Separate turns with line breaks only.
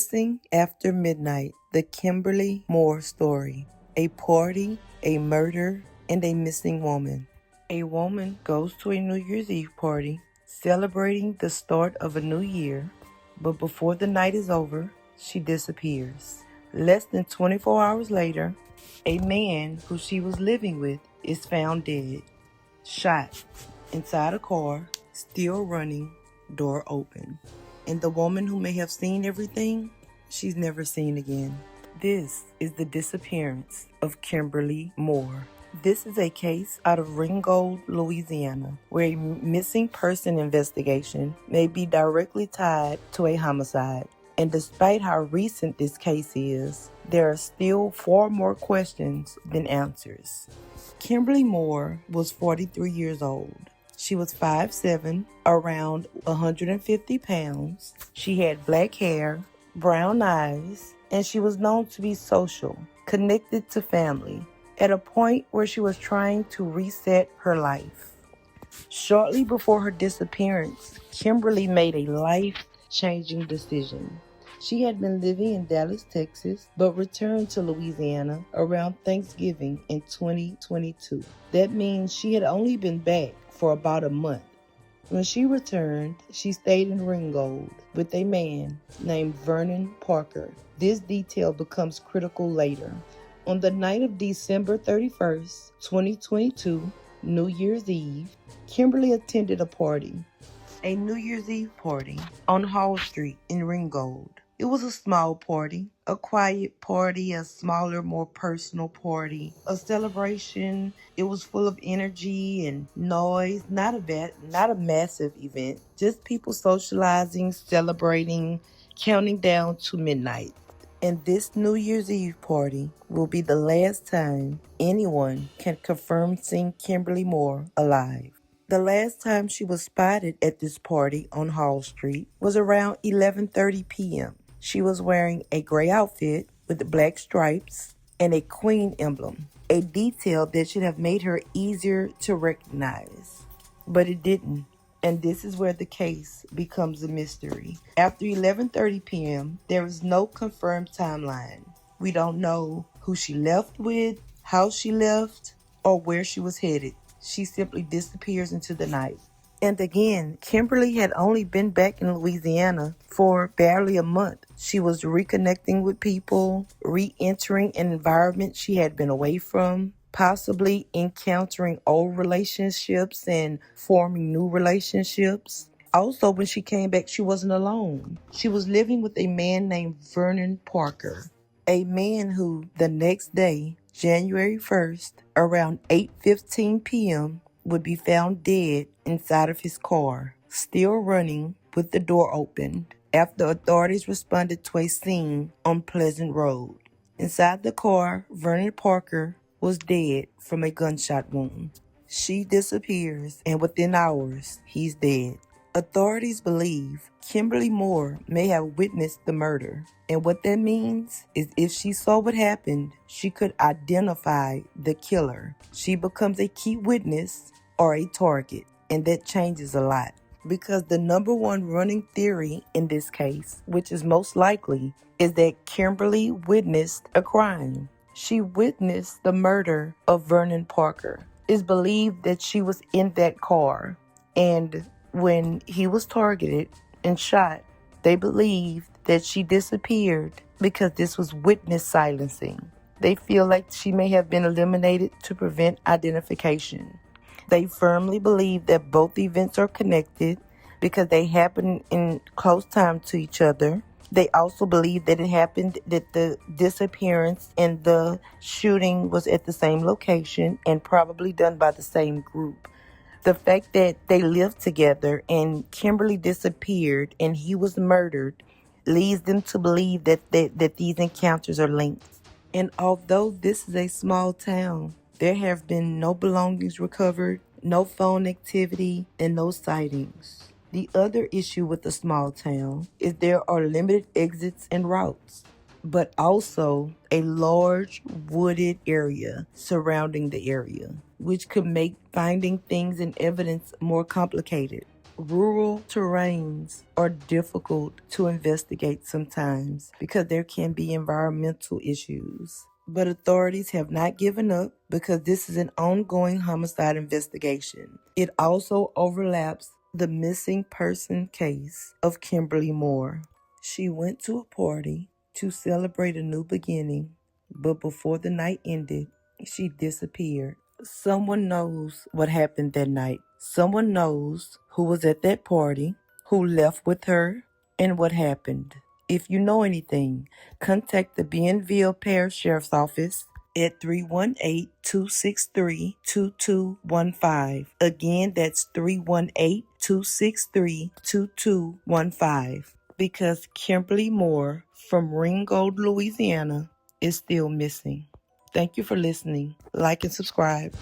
Missing After Midnight, the Kimberly Moore story. A party, a murder, and a missing woman. A woman goes to a New Year's Eve party, celebrating the start of a new year, but before the night is over, she disappears. Less than 24 hours later, a man who she was living with is found dead, shot, inside a car, still running, door open. And the woman who may have seen everything, she's never seen again. This is the disappearance of Kimberly Moore. This is a case out of Ringgold, Louisiana, where a missing person investigation may be directly tied to a homicide. And despite how recent this case is, there are still far more questions than answers. Kimberly Moore was 43 years old. She was 5'7", around 150 pounds. She had black hair, brown eyes, and she was known to be social, connected to family, at a point where she was trying to reset her life. Shortly before her disappearance, Kimberly made a life-changing decision. She had been living in Dallas, Texas, but returned to Louisiana around Thanksgiving in 2022. That means she had only been back for about a month. When she returned, she stayed in Ringgold with a man named Vernon Parker. This detail becomes critical later. On the night of December 31st, 2022, New Year's Eve, Kimberly attended a New Year's Eve party on Hall Street in Ringgold. It was a small party, a quiet party, a smaller, more personal party, a celebration. It was full of energy and noise, not a massive event, just people socializing, celebrating, counting down to midnight. And this New Year's Eve party will be the last time anyone can confirm seeing Kimberly Moore alive. The last time she was spotted at this party on Hall Street was around 11:30 p.m. She was wearing a gray outfit with black stripes and a queen emblem, a detail that should have made her easier to recognize. But it didn't, and this is where the case becomes a mystery. After 11:30 p.m., there is no confirmed timeline. We don't know who she left with, how she left, or where she was headed. She simply disappears into the night. And again, Kimberly had only been back in Louisiana for barely a month. She was reconnecting with people, re-entering an environment she had been away from, possibly encountering old relationships and forming new relationships. Also, when she came back, she wasn't alone. She was living with a man named Vernon Parker, a man who the next day, January 1st, around 8:15 p.m., would be found dead inside of his car, still running with the door opened, after authorities responded to a scene on Pleasant Road. Inside the car, Vernon Parker was dead from a gunshot wound. She disappears, and within hours, he's dead. Authorities believe Kimberly Moore may have witnessed the murder. And what that means is if she saw what happened, she could identify the killer. She becomes a key witness or a target. And that changes a lot. Because the number one running theory in this case, which is most likely, is that Kimberly witnessed a crime. She witnessed the murder of Vernon Parker. It's believed that she was in that car. And when he was targeted and shot, they believed that she disappeared because this was witness silencing. They feel like she may have been eliminated to prevent identification. They firmly believe that both events are connected because they happened in close time to each other. They also believe that the disappearance and the shooting was at the same location and probably done by the same group. The fact that they lived together and Kimberly disappeared and he was murdered leads them to believe that these encounters are linked. And although this is a small town, there have been no belongings recovered, no phone activity, and no sightings. The other issue with the small town is there are limited exits and routes, but also a large wooded area surrounding the area, which could make finding things and evidence more complicated. Rural terrains are difficult to investigate sometimes because there can be environmental issues. But authorities have not given up because this is an ongoing homicide investigation. It also overlaps the missing person case of Kimberly Moore. She went to a party to celebrate a new beginning, but before the night ended, she disappeared. Someone knows what happened that night. Someone knows who was at that party, who left with her, and what happened. If you know anything, contact the Bienville Parish Sheriff's Office at 318-263-2215. Again, that's 318-263-2215. Because Kimberly Moore from Ringgold, Louisiana is still missing. Thank you for listening. Like and subscribe.